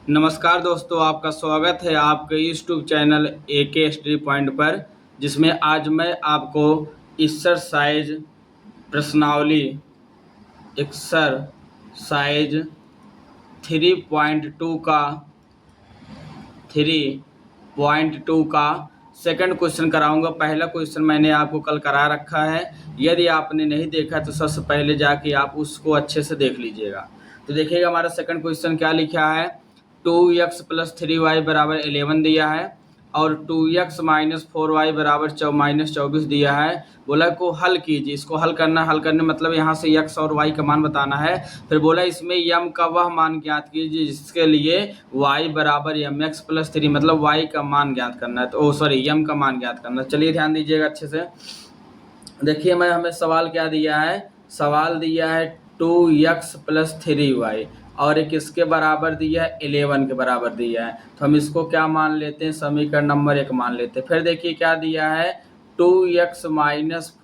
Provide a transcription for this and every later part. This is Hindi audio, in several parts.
नमस्कार दोस्तों, आपका स्वागत है आपके YouTube channel AK study point पर, जिसमें आज मैं आपको एक्सरसाइज प्रश्नावली एक्सरसाइज 3.2 का 3.2 का सेकंड क्वेश्चन कराऊंगा। पहला क्वेश्चन मैंने आपको कल करा रखा है। यदि आपने नहीं देखा तो सबसे पहले जाके आप उसको अच्छे से देख लीजिएगा। तो देखिएगा हमारा सेकंड क्वेश्चन क्या लिखा है। 2x + 3y = 11 दिया है और 2x - 4y = -24 दिया है। बोला को हल कीजिए। इसको हल करने मतलब यहाँ से x और y का मान बताना है। फिर बोला इसमें m का वह मान ज्ञात कीजिए जिसके लिए y = mx + 3 मतलब y का मान ज्ञात करना है। तो m का मान ज्ञात करना है। चलिए ध्यान दीजिएगा अच्छे से। देखिए हमें सवाल क्या दिया है। सवाल दिया है 2x + 3y और एक इसके बराबर दिया है 11 के बराबर दिया है। तो हम इसको क्या मान लेते हैं, समीकरण नंबर 1 मान लेते हैं। फिर देखिए क्या दिया है 2x -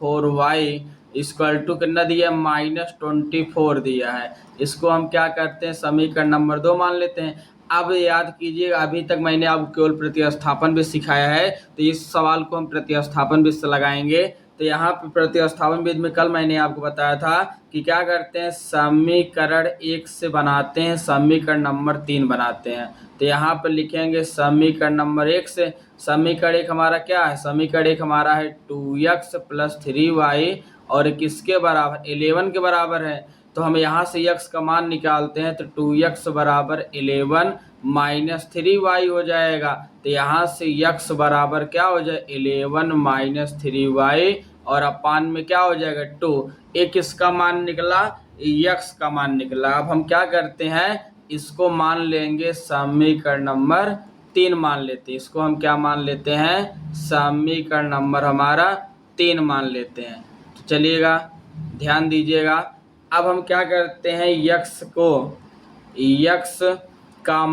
4y = कितना दिया है -24 दिया है। इसको हम क्या करते हैं, समीकरण नंबर 2 मान लेते हैं। अब याद कीजिए अभी तक मैंने आपको केवल प्रतिस्थापन भी सिखाया है, तो इस सवाल को हम प्रतिस्थापन भी से लगाएंगे। तो यहाँ पे प्रतिस्थापन विधि में कल मैंने आपको बताया था कि क्या करते हैं, समीकरण 1 से बनाते हैं, समीकरण नंबर 3 बनाते हैं। तो यहाँ पर लिखेंगे समीकरण नंबर 1 से। समीकरण 1 हमारा क्या है, समीकरण 1 हमारा है 2x + 3y और किसके बराबर 11 के बराबर है। तो हम यहाँ से x का मान निकालते हैं तो 2x = 11 - 3y हो जाएगा। तो यहाँ से x बराबर क्या हो जाए 11 - 3y और अपान में क्या हो जाएगा 2। एक इसका मान निकला, x का मान निकला। अब हम क्या करते हैं, इसको मान लेंगे समीकरण नंबर 3 मान लेते हैं। इसको हम क्या मान लेते हैं, समीकरण नंबर हमारा 3 मान लेते हैं। तो चलिएगा ध्यान दीजिएगा। अब हम क्या करते हैं, x का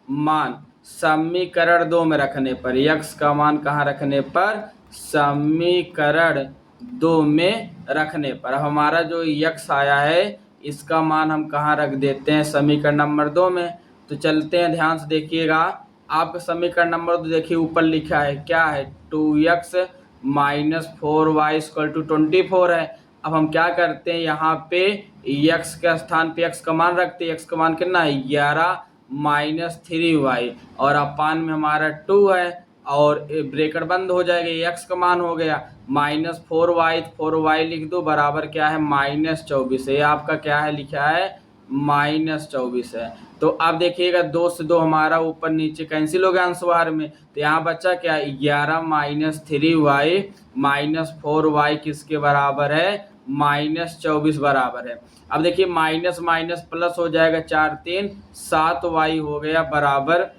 मान समीकरण 2 में रखने पर, x का मान कहाँ रखने पर, समीकरण 2 में रखने पर। अब हमारा जो x आया है इसका मान हम कहाँ रख देते हैं, समीकरण नंबर 2 में। तो चलते हैं, ध्यान से देखिएगा। आपका समीकरण नंबर 2 देखिए ऊपर लिखा है क्या है, 2x - 4y = 24 है। अब हम क्या करते हैं, यहाँ पे x के स्थान पे x का मान रखते हैं। x का मान कितना है 11 - 3y और अपान में हमारा 2 है और ब्रैकेट बंद हो जाएगा। x का मान हो गया -4y लिख दो बराबर क्या है -24 है। आपका क्या है लिखा है -24 है। तो अब देखिएगा 2 से 2 हमारा ऊपर नीचे कैंसिल हो गया अंश बाहर में। तो यहाँ बचा क्या 11 - 3y - 4y किसके बराबर है -24 बराबर है। अब देखिए माइनस माइनस प्लस हो जाएगा 4 3 7y हो गया बराबर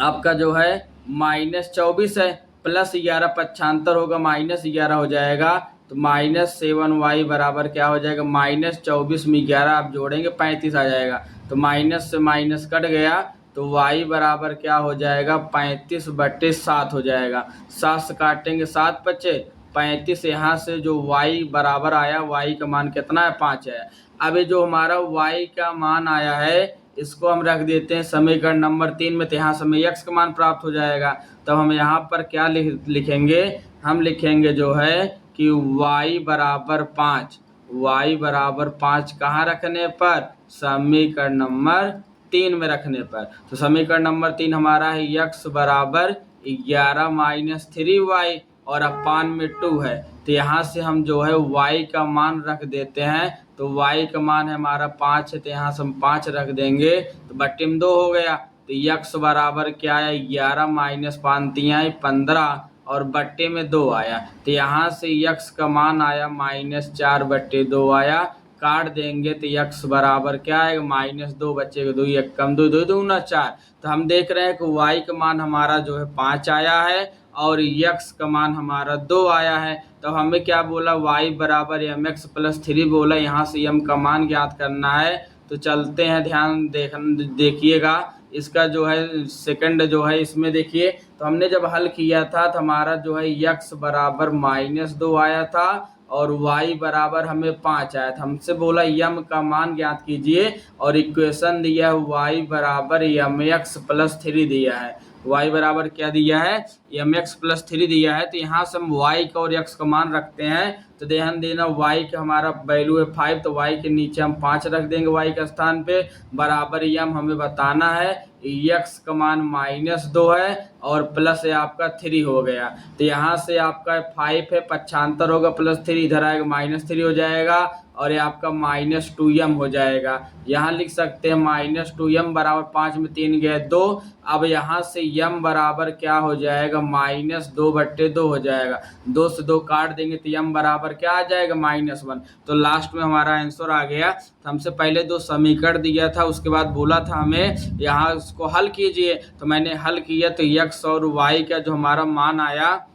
आपका जो है -24 है। प्लस 11 पक्षांतर होगा -11 हो जाएगा। तो -7y बराबर क्या हो जाएगा -24 में 11 आप जोड़ेंगे 35 आ जाएगा। तो माइनस से माइनस कट गया तो y बराबर क्या हो जाएगा 35/7 हो जाएगा। 7 से काटेंगे 7 बचे 35। यहाँ से जो y बराबर आया, y का मान कितना है 5 है। अब ये जो हमारा y का मान आया है इसको हम रख देते हैं समीकरण नंबर 3 में। तो यहाँ से हमें x का मान प्राप्त हो जाएगा। तब हम यहाँ पर क्या लिखेंगे, हम लिखेंगे जो है कि y बराबर 5, y बराबर 5 कहाँ रखने पर, समीकरण नंबर 3 में रखने पर। तो समीकरण नंबर 3 हमारा है x बराबर 11 - 3y और अपान में 2 है। तो यहाँ से हम जो है y का मान रख देते हैं। तो y का मान है हमारा 5 है, तो यहाँ से हम 5 रख देंगे तो बट्टे में 2 हो गया। तो x बराबर क्या है 11 - 5 3 15 और बट्टे में 2 आया। तो यहाँ से x का मान आया -4/2 आया। काट देंगे तो x बराबर क्या आएगा -2 बचेगा 2 1 कम 2 2 दूना 4। तो हम देख रहे हैं कि y का मान हमारा जो है 5 आया है और x का मान हमारा 2 आया है। तो हमें क्या बोला y बराबर mx + 3 बोला। यहाँ से m का मान ज्ञात करना है। तो चलते हैं, ध्यान देखिएगा इसका जो है सेकंड जो है इसमें देखिए। तो हमने जब हल किया था तो हमारा जो है x बराबर -2 आया था और y बराबर हमें 5 आया था। हमसे बोला यम का मान ज्ञात कीजिए और इक्वेशन दिया है y बराबर mx प्लस 3 दिया है। y बराबर क्या दिया है, mx प्लस 3 दिया है। तो यहाँ से हम y का और x का मान रखते हैं। तो ध्यान देना y का हमारा वैल्यू है 5, तो y के नीचे हम 5 रख देंगे y के स्थान पे, बराबर यम हमें बताना है x का मान -2 है और प्लस है आपका 3 हो गया। तो यहाँ से आपका 5 है 75 होगा, प्लस 3 इधर आएगा -3 हो जाएगा और ये आपका -2m हो जाएगा। यहाँ लिख सकते हैं -2m बराबर 5 में 3 गए 2। अब यहाँ से m बराबर क्या हो जाएगा, -2/2 हो जाएगा। 2 से 2 काट देंगे तो m बराबर क्या आ जाएगा, -1। तो लास्ट में हमारा आंसर आ गया। तो हमसे पहले 2 समीकरण दिया था, उसके बाद बोला था हमें यहाँ उसको हल कीजिए। तो मैंने हल किया तो x और y का जो हमारा मान आया,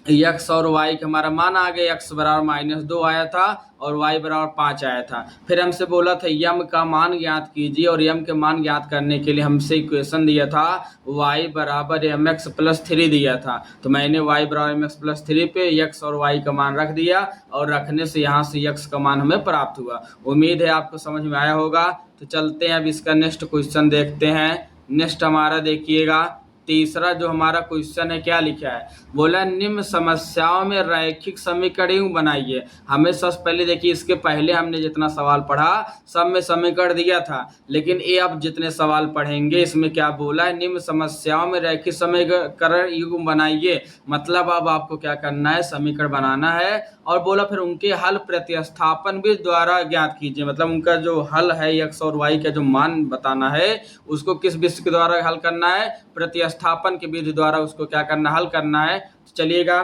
x और y का हमारा मान आ गया। x बराबर -2 आया था और y बराबर 5 आया था। फिर हमसे बोला था यम का मान ज्ञात कीजिए और यम के मान ज्ञात करने के लिए हमसे इक्वेशन दिया था y बराबर mx प्लस 3 दिया था। तो मैंने y बराबर mx प्लस 3 पे x और y का मान रख दिया और रखने से यहाँ से x का मान हमें प्राप्त हुआ। उम्मीद है आपको समझ में आया होगा। तो चलते हैं अब इसका नेक्स्ट क्वेश्चन देखते हैं। नेक्स्ट हमारा देखिएगा तीसरा जो हमारा क्वेश्चन है, क्या लिखा है, बोला निम्न समस्याओं में रैखिक समीकरण यूं बनाइए। हमें सबसे पहले देखिए, इसके पहले हमने जितना सवाल पढ़ा सब में समीकरण दिया था, लेकिन ये अब जितने सवाल पढ़ेंगे इसमें क्या बोला है, निम्न समस्याओं में रैखिक समीकरण यूं बनाइए। मतलब अब आपको क्या करना है, समीकरण बनाना है और बोला फिर उनके हल प्रतिस्थापन विधि द्वारा ज्ञात कीजिए। मतलब उनका जो हल है x और y का जो मान बताना है उसको किस विधि के द्वारा हल करना है, प्रतिस्थापन की विधि द्वारा उसको क्या करना, हल करना है। तो चलिएगा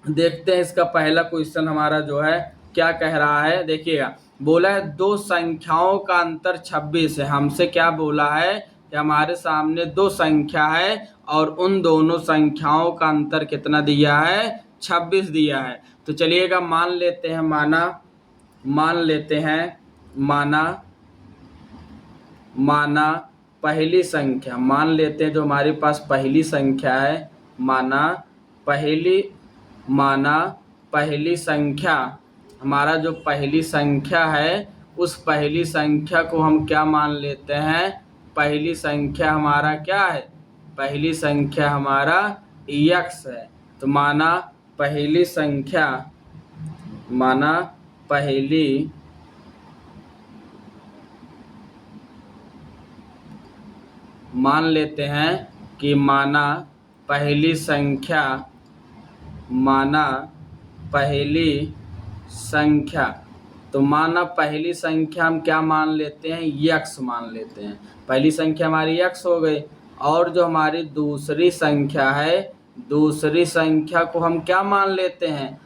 देखते हैं इसका पहला क्वेश्चन हमारा जो है क्या कह रहा है। देखिएगा बोला है दो संख्याओं का अंतर 26 है। हमसे क्या बोला है कि हमारे सामने दो संख्या है और उन दोनों संख्याओं का अंतर कितना दिया है, 26 दिया है। तो चलिएगा मान लेते हैं माना पहली संख्या, मान लेते हैं जो हमारे पास पहली संख्या है, माना पहली संख्या, हमारा जो पहली संख्या है उस पहली संख्या को हम क्या मान लेते हैं, पहली संख्या हमारा क्या है, पहली संख्या हमारा x है। तो माना पहली संख्या, मान लेते हैं कि माना पहली संख्या, तो माना पहली संख्या हम क्या मान लेते हैं, x मान लेते हैं। पहली संख्या हमारी x हो गई और जो हमारी दूसरी संख्या है, दूसरी संख्या को हम क्या मान लेते हैं,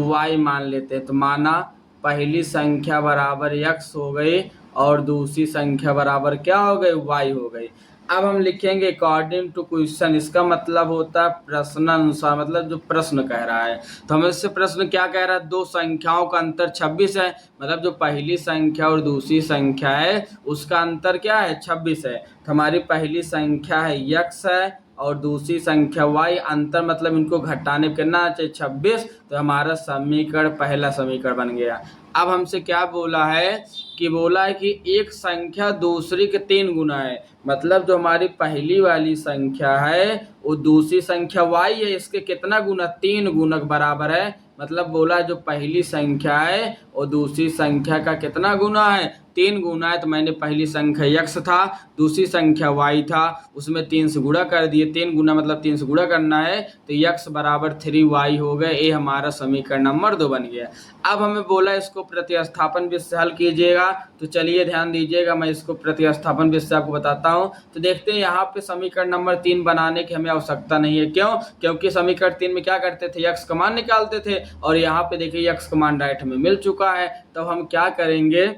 y मान लेते हैं। तो माना पहली संख्या बराबर x हो गई और दूसरी संख्या बराबर क्या हो गई, y हो गई। अब हम लिखेंगे अकॉर्डिंग टू क्वेश्चन, इसका मतलब होता है प्रश्न अनुसार, मतलब जो प्रश्न कह रहा है। तो हमें इससे प्रश्न क्या कह रहा है, दो संख्याओं का अंतर 26 है, मतलब जो पहली संख्या और दूसरी संख्या है उसका अंतर क्या है, 26 है। तो हमारी पहली संख्या है x है और दूसरी संख्या y, अंतर मतलब इनको घटाने करना चाहिए 26। तो हमारा समीकरण पहला समीकरण बन गया। अब हमसे क्या बोला है कि बोला है कि एक संख्या दूसरी के 3 गुना है। मतलब जो हमारी पहली वाली संख्या है वो दूसरी संख्या y है, इसके कितना गुना, 3 गुणक बराबर है। मतलब बोला जो पहली संख्या है और दूसरी संख्या का कितना गुना है, 3 गुना है। तो मैंने पहली संख्या x था, दूसरी संख्या y था, उसमें 3 से गुणा कर दिए। 3 गुना मतलब 3 से गुणा करना है, तो x बराबर 3y हो गए। ये हमारा समीकरण नंबर 2 बन गया। अब हमें बोला इसको प्रतिस्थापन विधि से हल कीजिएगा। तो चलिए ध्यान दीजिएगा, मैं इसको प्रतिस्थापन विधि से आपको बताता हूँ। तो देखते हैं यहाँ पे समीकरण नंबर 3 बनाने की हमें आवश्यकता नहीं है। क्यों? क्योंकि समीकरण 3 में क्या करते थे, x का मान निकालते थे और यहाँ पे देखिए x का मान डायरेक्ट हमें मिल चुका है। तो हम क्या करेंगे,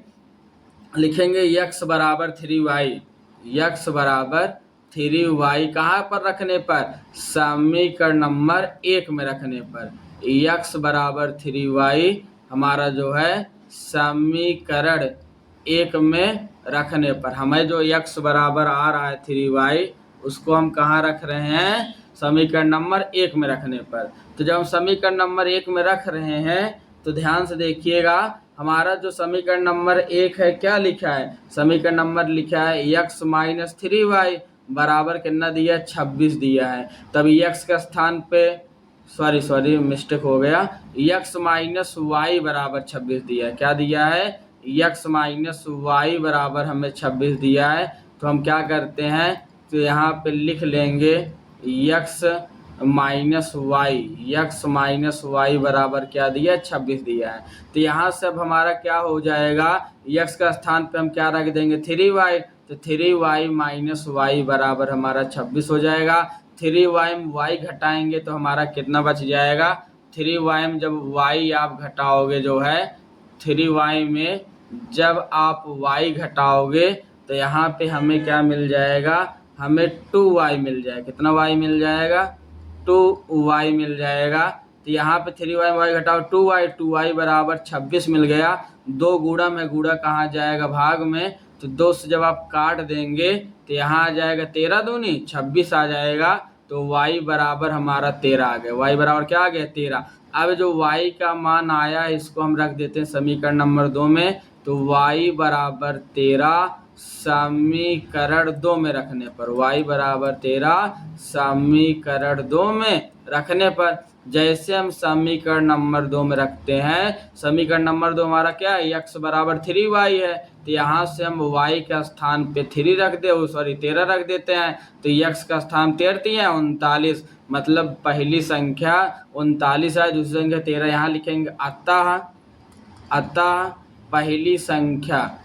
लिखेंगे x बराबर 3y, x बराबर 3y कहाँ पर रखने पर, समीकरण नंबर 1 में रखने पर। x बराबर 3y हमारा जो है समीकरण 1 में रखने पर हमें जो x बराबर आ रहा है 3y, उसको हम कहाँ रख रहे हैं, समीकरण नंबर 1 में रखने पर। तो जब हम समीकरण नंबर 1 में रख रहे हैं तो ध्यान से देखिएगा, हमारा जो समीकरण नंबर 1 है क्या लिखा है, समीकरण नंबर लिखा है x माइनस 3y बराबर कितना दिया है, 26 दिया है। तब x का स्थान पे सॉरी मिस्टेक हो गया, x माइनस वाई बराबर 26 दिया है। क्या दिया है, x माइनस वाई बराबर हमें 26 दिया है। तो हम क्या करते हैं, तो यहाँ पे लिख लेंगे x माइनस वाई बराबर क्या दिया है, 26 दिया है। तो यहाँ से अब हमारा क्या हो जाएगा, x का स्थान पे हम क्या रख देंगे, 3y। तो 3y माइनस वाई बराबर हमारा 26 हो जाएगा। 3y में y घटाएंगे तो हमारा कितना बच जाएगा, 3y में जब y आप घटाओगे जो है, 3y में जब आप y घटाओगे तो यहाँ पे हमें क्या मिल जाएगा, हमें 2y मिल जाएगा। कितना y मिल जाएगा, 2y मिल जाएगा। तो यहाँ पे 3y में y घटाओ 2y बराबर 26 मिल गया। 2 गुणा में गुणा कहाँ जाएगा, भाग में। तो 2 से जब आप काट देंगे तो यहाँ आ जाएगा 13 दूनी 26 आ जाएगा। तो y बराबर हमारा 13 आ गया। y बराबर क्या आ गया, 13। अब जो y का मान आया इसको हम रख देते हैं समीकरण नंबर 2 में। तो y बराबर 13 समीकरण 2 में रखने पर, y बराबर 13 समीकरण 2 में रखने पर, जैसे हम समीकरण नंबर 2 में रखते हैं, समीकरण नंबर 2 हमारा क्या है, x बराबर 3y है। तो यहाँ से हम y का स्थान पे 3 रख दे, सॉरी 13 रख देते हैं। तो x का स्थान 13 है 39, मतलब पहली संख्या 39 है, दूसरी संख्या 13 यहाँ लिखेंगे। अतः पहली संख्या,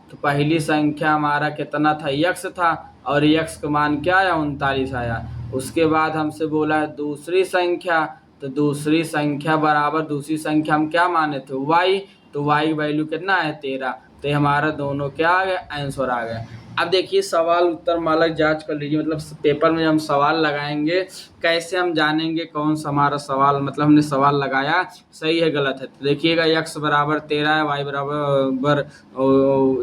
तो पहली संख्या हमारा कितना था, x था, और x का मान क्या आया, 39 आया। उसके बाद हमसे बोला है दूसरी संख्या, तो दूसरी संख्या बराबर, दूसरी संख्या हम क्या माने थे, y। तो y वैल्यू कितना है, 13। तो हमारा दोनों क्या आ गया, आंसर आ गया। अब देखिए सवाल उत्तर मालक जांच कर लीजिए, मतलब पेपर में हम सवाल लगाएंगे कैसे हम जानेंगे कौन सा हमारा सवाल, मतलब हमने सवाल लगाया सही है गलत है। तो देखिएगा x बराबर 13 है, y बराबर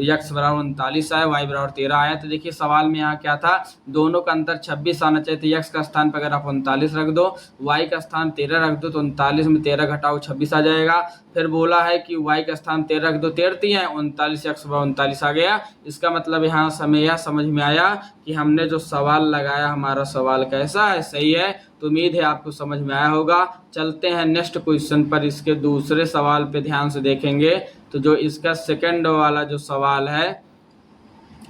x बराबर 39 है, y बराबर 13 आया। तो देखिए सवाल में यहाँ क्या था, दोनों का अंतर 26 आना चाहिए। तो x का स्थान पर अगर आप 39 रख दो, y का स्थान 13 रख दो, तो 39 में 13 घटाओ 26 आ जाएगा। फिर बोला है कि y का स्थान 13 रख दो, 13 है 39, x बराबर 39 आ गया। इसका मतलब यहाँ हमें यह समझ में आया कि हमने जो सवाल लगाया हमारा सवाल कैसा है, सही है। तो उम्मीद है आपको समझ में आया होगा। चलते हैं नेक्स्ट क्वेश्चन पर, इसके दूसरे सवाल पे ध्यान से देखेंगे। तो जो इसका सेकंड वाला जो सवाल है,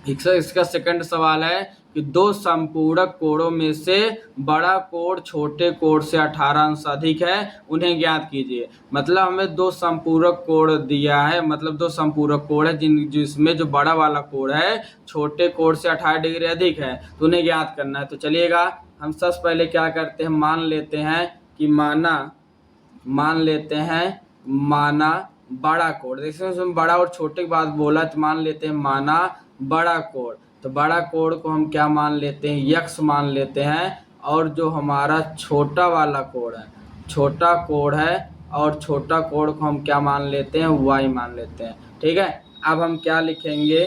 इसका सेकंड सवाल है कि दो संपूरक कोणों में से बड़ा कोण छोटे कोण से 18 अंश अधिक है, उन्हें ज्ञात कीजिए। मतलब हमें दो संपूरक कोण दिया है, मतलब दो संपूरक कोण है जिसमें जो बड़ा वाला कोण है छोटे कोण से 18 डिग्री अधिक है, तो उन्हें ज्ञात करना है। तो चलिएगा हम सबसे पहले क्या करते हैं, मान लेते हैं कि माना बड़ा कोण। देखिए उसमें बड़ा और छोटे की बात बोला, तो मान लेते हैं माना बड़ा कोण। तो बड़ा कोण को हम क्या मान लेते हैं, x मान लेते हैं। और जो हमारा छोटा वाला कोण है, छोटा कोण है, और छोटा कोण को हम क्या मान लेते हैं, y मान लेते हैं। ठीक है, अब हम क्या लिखेंगे,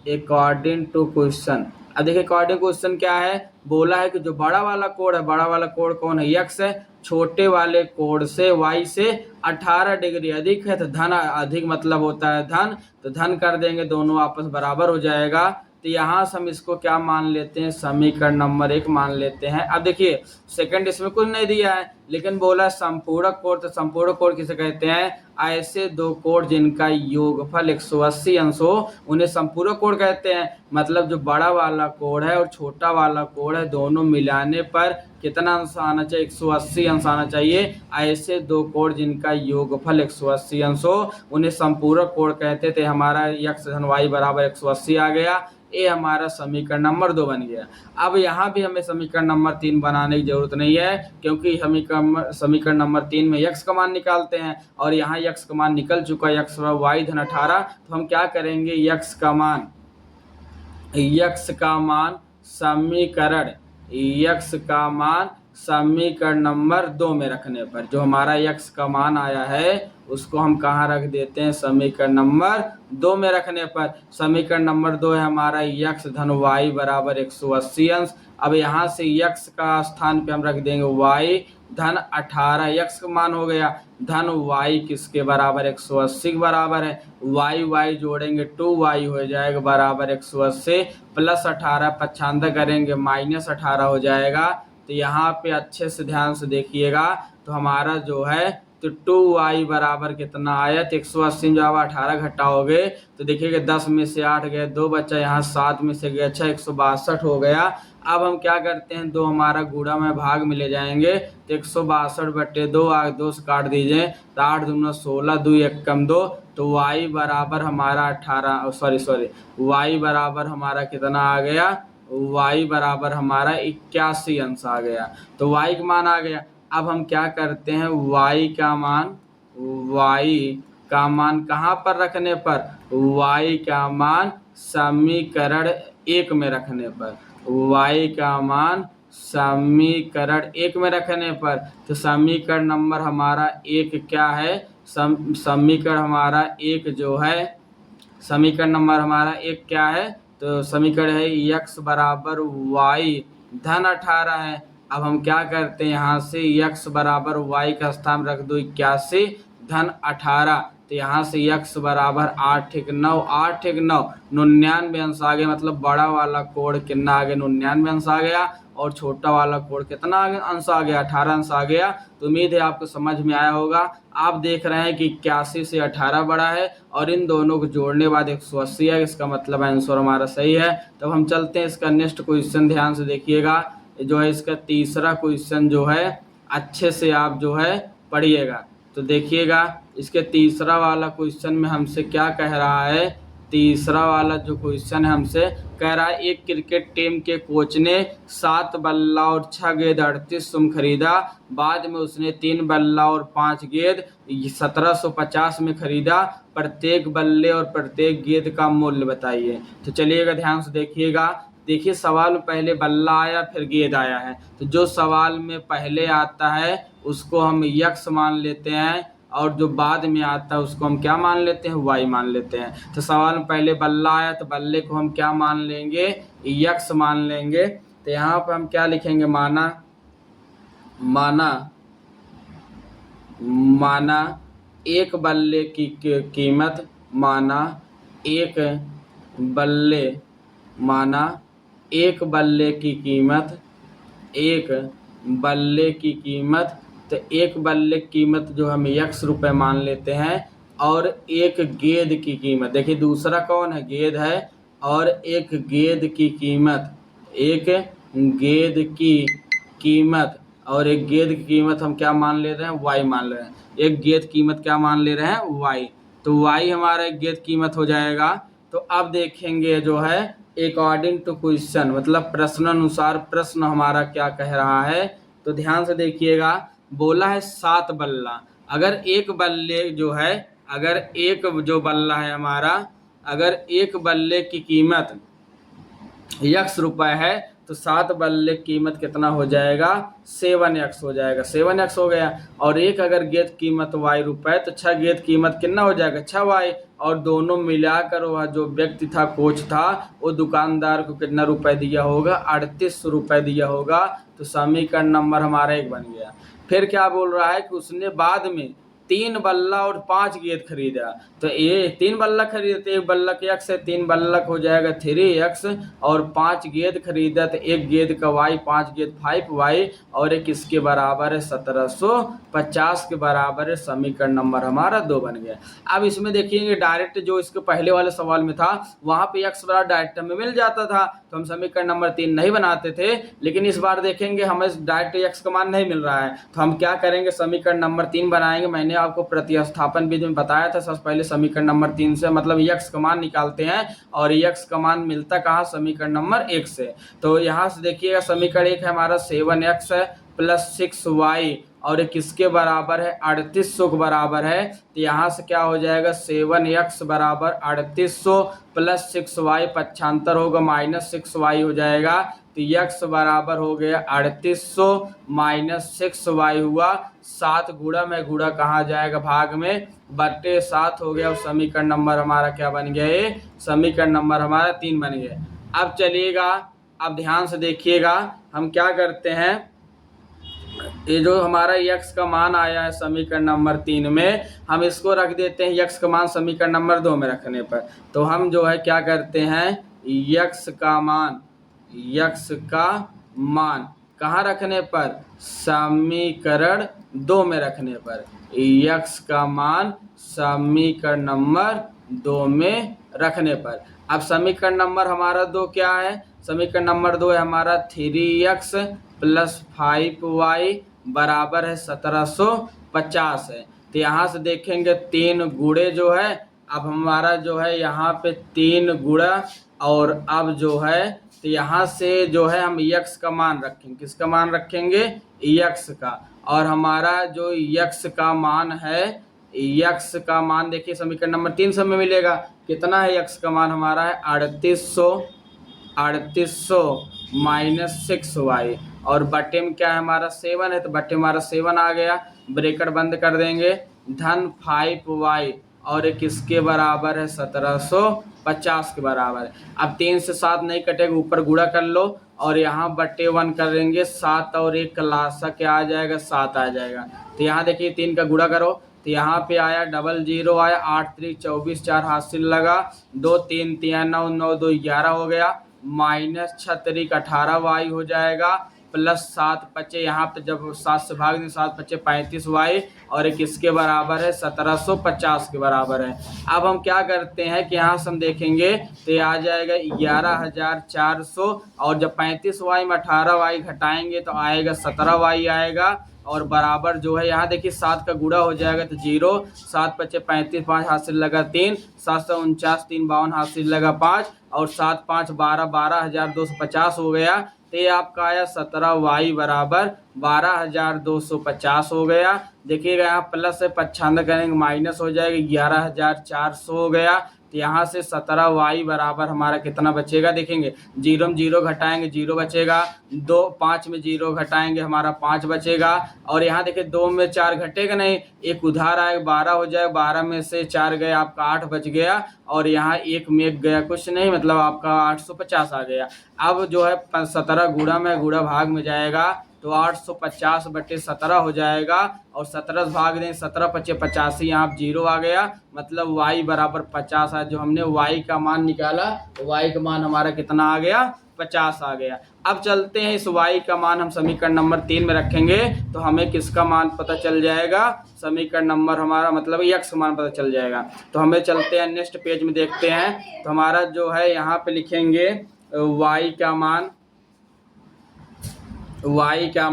अकॉर्डिंग टू क्वेश्चन। अब देखिए अकॉर्डिंग क्वेश्चन क्या है, बोला है कि जो बड़ा वाला कोण है, बड़ा वाला कोण कौन है, x है। छोटे वाले कोण से y से 18 डिग्री अधिक है, तो धन अधिक मतलब होता है धन, तो धन कर देंगे, दोनों आपस बराबर हो जाएगा। तो यहाँ से हम इसको क्या मान लेते हैं, समीकरण नंबर 1 मान लेते हैं। अब देखिए सेकंड इसमें कुछ नहीं दिया है, लेकिन बोला संपूरक कोण। तो संपूरक कोण किसे कहते हैं, ऐसे दो कोण जिनका योगफल 180 अंश हो, उन्हें संपूरक कोण कहते हैं। मतलब जो बड़ा वाला कोण है और छोटा वाला कोण है, दोनों मिलाने पर कितना अंश आना चाहिए, 180 अंश आना चाहिए। ऐसे दो कोण जिनका योगफल 180 अंश हो, उन्हें संपूरक कोण कहते थे। हमारा x धन y बराबर 180 आ गया। ये हमारा समीकरण नंबर 2 बन गया। अब यहाँ भी हमें समीकरण नंबर 3 बनाने की जरूरत नहीं है, क्योंकि समीकरण नंबर 3 में x का मान निकालते हैं, और यहाँ x का मान निकल चुका है, x y धन 18। तो हम क्या करेंगे, x का मान समीकरण नंबर 2 में रखने पर, जो हमारा x का मान आया है उसको हम कहाँ रख देते हैं, समीकरण नंबर 2 में रखने पर। समीकरण नंबर 2 है हमारा यक्स धन वाई बराबर 180 अंश। अब यहाँ से यक्स का स्थान पे हम रख देंगे वाई धन 18, यक्स का मान हो गया, धन वाई किसके बराबर 180 के बराबर है। वाई वाई जोड़ेंगे 2y हो जाएगा बराबर 180 प्लस 18 पक्षांतर करेंगे -18 हो जाएगा। तो यहाँ पे अच्छे से ध्यान से देखिएगा तो हमारा जो है तो 2y बराबर कितना आया, तो 180 जब 18 घटाओगे तो देखिएगा 10 में से 8 गए, 2 बच्चा यहाँ 7 में से गया, अच्छा 162 हो गया। अब हम क्या करते हैं, 2 हमारा गुणा में भाग में ले जाएंगे तो 162/2 आगे 2 से काट दीजिए तो 8 दूना 16, 2 1 कम 2, तो y बराबर हमारा 18 सॉरी y बराबर हमारा कितना आ गया, y बराबर हमारा 81 अंश आ गया। तो y का मान आ गया। अब हम क्या करते हैं, y का मान कहाँ पर रखने पर, y का मान समीकरण 1 में रखने पर, y का मान समीकरण 1 में रखने पर। तो समीकरण नंबर हमारा 1 क्या है, समीकरण हमारा 1 जो है, समीकरण नंबर हमारा 1 क्या है, तो समीकरण है x बराबर y धन 18 है। अब हम क्या करते हैं, यहाँ से x बराबर y का स्थान रख दो 81 धन 18, तो यहाँ से x बराबर 8 एक 9 8 एक 9 99 अंश आ गया। मतलब बड़ा वाला कोण कितना आ गया, 99 अंश आ गया, और छोटा वाला कोण कितना अंश आ गया, 18 अंश आ गया। तो उम्मीद है आपको समझ में आया होगा। आप देख रहे हैं कि 81 से 18 बड़ा है और इन दोनों को जोड़ने के बाद 180 है, इसका मतलब आंसर हमारा सही है। तब हम चलते हैं इसका नेक्स्ट क्वेश्चन, ध्यान से देखिएगा जो है इसका तीसरा क्वेश्चन जो है अच्छे से आप जो है पढ़िएगा। तो देखिएगा इसके तीसरा वाला क्वेश्चन में हमसे क्या कह रहा है, तीसरा वाला जो क्वेश्चन है हमसे कह रहा है एक क्रिकेट टीम के कोच ने 7 बल्ला और 6 गेंद 38 सुम खरीदा, बाद में उसने 3 बल्ला और 5 गेंद 1750 में खरीदा, प्रत्येक बल्ले और प्रत्येक गेंद का मूल्य बताइए। तो चलिएगा ध्यान से देखिएगा। देखिए सवाल में पहले बल्ला आया फिर गेंद आया है, तो जो सवाल में पहले आता है उसको हम यक्स मान लेते हैं, और जो बाद में आता है उसको हम क्या मान लेते हैं, वाई मान लेते हैं। तो सवाल में पहले बल्ला आया तो बल्ले को हम क्या मान लेंगे, यक्स मान लेंगे। तो यहाँ पर हम क्या लिखेंगे, माना एक बल्ले की कीमत, माना एक बल्ले की कीमत, एक बल्ले की कीमत, तो एक बल्ले की कीमत जो हम x रुपए मान लेते हैं, और एक गेंद की कीमत, देखिए दूसरा कौन है, गेंद है, और एक गेंद की कीमत, एक गेंद की कीमत, और एक गेंद की कीमत हम क्या मान ले रहे हैं, y मान ले रहे हैं। एक गेंद कीमत क्या मान ले रहे हैं, y, तो y हमारा एक गेंद कीमत हो जाएगा। तो अब देखेंगे जो है अकॉर्डिंग टू क्वेश्चन, मतलब प्रश्न अनुसार प्रश्न हमारा क्या कह रहा है। तो ध्यान से देखिएगा, बोला है 7 बल्ला, अगर एक बल्ले जो है, अगर एक जो बल्ला है हमारा, अगर एक बल्ले की कीमत x रुपए है तो 7 बल्ले की कीमत कितना हो जाएगा, 7x हो जाएगा, 7x हो गया। और एक अगर गेंद कीमत y रुपए तो 6 गेंद कीमत कितना हो जाएगा, 6y, और दोनों मिलाकर वह जो व्यक्ति था, कोच था, वो दुकानदार को कितना रुपए दिया होगा, 38 रुपए दिया होगा। तो समीकरण नंबर हमारा 1 बन गया। फिर क्या बोल रहा है कि उसने बाद में 3 बल्ला और 5 गेंद खरीदा, तो ये 3 बल्ला खरीदा तो एक बल्ला का x है, 3 बल्ला हो जाएगा 3x, और 5 गेंद खरीदा तो एक गेंद का y, 5 गेंद 5y, और एक इसके बराबर है 1750 के बराबर है। समीकरण नंबर हमारा 2 बन गया। अब इसमें देखिए डायरेक्ट जो इसके पहले वाले सवाल में था वहाँ पे x बराबर डायरेक्ट हमें मिल जाता था, तो हम समीकरण नंबर 3 नहीं बनाते थे। लेकिन इस बार देखेंगे हमें डायरेक्ट x का मान नहीं मिल रहा है, तो हम क्या करेंगे, समीकरण नंबर 3 बनाएंगे। मैंने आपको प्रतिस्थापन विधि में बताया था, सबसे पहले समीकरण नंबर 3 से मतलब x का मान निकालते हैं, और x का मान मिलता कहाँ, समीकरण नंबर 1 से। तो यहाँ से देखिएगा समीकरण 1 है हमारा 7x प्लस 6y, और किसके बराबर है, 3800 के बराबर है। तो यहाँ से क्या हो जाएगा, 7x बराबर 3800 प्लस 6y, पक्षांतर होगा -6y हो जाएगा। तो तो यक्स बराबर हो गया 3800 माइनस 6y हुआ 7 गुणा में गुणा कहाँ जाएगा भाग में बट्टे 7 हो गया और समीकरण नंबर हमारा क्या बन गया, ये समीकरण नंबर हमारा 3 बन गया। अब चलिएगा, अब ध्यान से देखिएगा हम क्या करते हैं, ये जो हमारा यक्स का मान आया है समीकरण नंबर 3 में, हम इसको रख देते हैं यक्स का मान समीकरण नंबर 2 में रखने पर। तो हम जो है क्या करते हैं, यक्स का मान कहाँ रखने पर, समीकरण 2 में रखने पर। यक्स का मान समीकरण नंबर 2 में रखने पर। अब समीकरण नंबर हमारा 2 क्या है, समीकरण नंबर 2 है हमारा 3x प्लस 5y बराबर है 1750 है। तो यहाँ से देखेंगे 3 गुणे जो है, अब हमारा जो है यहाँ पे 3 गुणा, और अब जो है तो यहाँ से जो है हम यक्स का मान रखेंगे, किसका मान रखेंगे, यक्स का। और हमारा जो यक्स का मान है, यक्स का मान देखिए समीकरण नंबर 3 से हमें मिलेगा, कितना है यक्स का मान हमारा है 3800 माइनस 6y, और बट्टे में क्या है हमारा 7 है, तो बट्टे हमारा 7 आ गया, ब्रैकेट बंद कर देंगे, धन 5y और एक किसके बराबर है 1750 के बराबर है। अब 3 से 7 नहीं कटेगा, ऊपर गुणा कर लो और यहाँ बट्टे 1 कर देंगे, 7 और 1 का लासा क्या आ जाएगा, 7 आ जाएगा। तो यहाँ देखिए 3 का गुणा करो तो यहाँ पे आया 00 आया, 8 3 24, 4 हाथ से लगा, 2 3 3 9 9 2 11 हो गया, माइनस 6 18y हो जाएगा, प्लस 7 बचे यहाँ पे जब 7 से भाग दें 7 बचे 35y, और एक इसके बराबर है 1750 के बराबर है। अब हम क्या करते हैं कि यहाँ से हम देखेंगे तो ये आ जाएगा 11400, और जब 35y में 18y घटाएंगे तो आएगा 17y आएगा, और बराबर जो है यहाँ देखिए 7 का गुणा हो जाएगा तो 0, 7 बचे 35, 5 हाथ से लगा 3, 749, 3 52 हाथ से लगा 5, और 7 5 12, 12250 हो गया। तो ये आपका आया 17y बराबर 12250 हो गया। देखिएगा यहाँ प्लस से 95 करेंगे माइनस हो जाएगा, 11400 हो गया। तो यहाँ से 17y बराबर हमारा कितना बचेगा, देखेंगे 0 में 0 घटाएंगे 0 बचेगा, 2 5 में 0 घटाएंगे हमारा 5 बचेगा, और यहाँ देखिए 2 में 4 घटेगा नहीं, एक उधार आएगा 12 हो जाएगा, 12 में से 4 गए आपका 8 बच गया, और यहाँ 1 में 1 गया कुछ नहीं, मतलब आपका 850 आ गया। अब जो है 17 गुणा में गुणा भाग में जाएगा तो 850 बटे 17 हो जाएगा, और 17 भाग दें 17 पचे 85, यहाँ 0 आ गया, मतलब y बराबर 50 है। जो हमने y का मान निकाला तो y का मान हमारा कितना आ गया, 50 आ गया। अब चलते हैं इस y का मान हम समीकरण नंबर 3 में रखेंगे तो हमें किसका मान पता चल जाएगा, समीकरण नंबर हमारा मतलब x का मान पता चल जाएगा। तो हमें चलते हैं नेक्स्ट पेज में देखते हैं, तो हमारा जो है यहाँ पे लिखेंगे y का मान, y का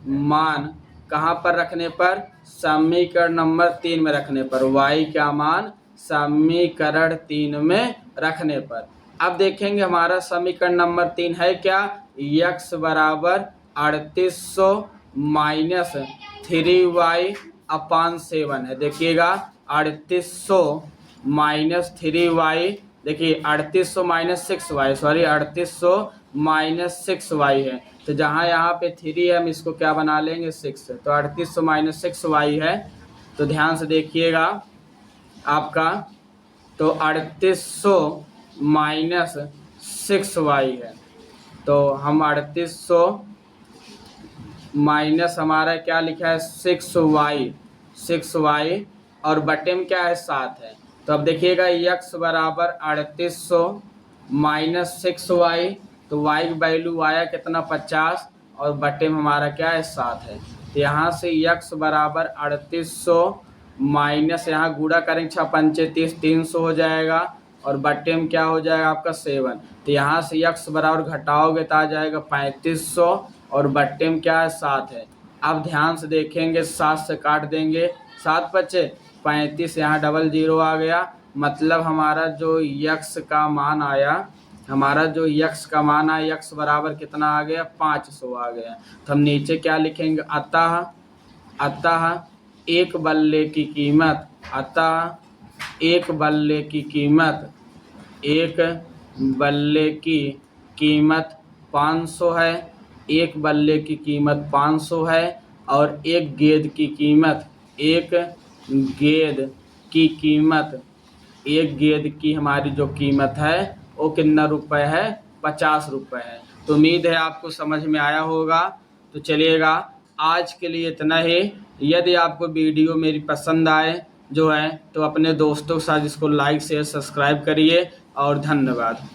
मान कहाँ पर रखने पर, समीकरण नंबर 3 में रखने पर, y का मान समीकरण 3 में रखने पर। अब देखेंगे हमारा समीकरण नंबर 3 है क्या, x बराबर 3800 माइनस 3y अपान 7 है। देखिएगा 3800 माइनस 3y, देखिए 3800 minus 6y, sorry 3800 minus 6y है, तो जहाँ यहाँ पे 3 है हम इसको क्या बना लेंगे 6 है, तो 3800 माइनस 6y है। तो ध्यान से देखिएगा आपका, तो 3800 माइनस 6y है, तो हम 3800 माइनस हमारा क्या लिखा है 6y, और बटे में क्या है 7 है। तो अब देखिएगा x बराबर 3800 माइनस 6y, तो y की वैल्यू आया कितना 50, और बटे में हमारा क्या है 7 है। तो यहाँ से x बराबर 3800 माइनस यहाँ गुणा करेंगे 6 पंचे 30, 300 हो जाएगा, और बटे में क्या हो जाएगा आपका 7। तो यहाँ से x बराबर घटाओगे तो आ जाएगा 3500, और बट्टे में क्या है 7 है। अब ध्यान से देखेंगे 7 से काट देंगे, 7 बचे 35, यहाँ 00 आ गया, मतलब हमारा जो x का मान आया, हमारा जो x का मान आया x बराबर कितना आ गया 500 आ गया। तो हम नीचे क्या लिखेंगे, अतः एक बल्ले की कीमत, अतः एक बल्ले की कीमत 1 बल्ले की कीमत 500 है, एक बल्ले की कीमत 500 है और एक गेंद की कीमत एक गेंद की हमारी जो कीमत है वो कितना रुपए है, 50 रुपए है। तो उम्मीद है आपको समझ में आया होगा। तो चलिएगा, आज के लिए इतना ही। यदि आपको वीडियो मेरी पसंद आए जो है तो अपने दोस्तों के साथ इसको लाइक शेयर सब्सक्राइब करिए और धन्यवाद।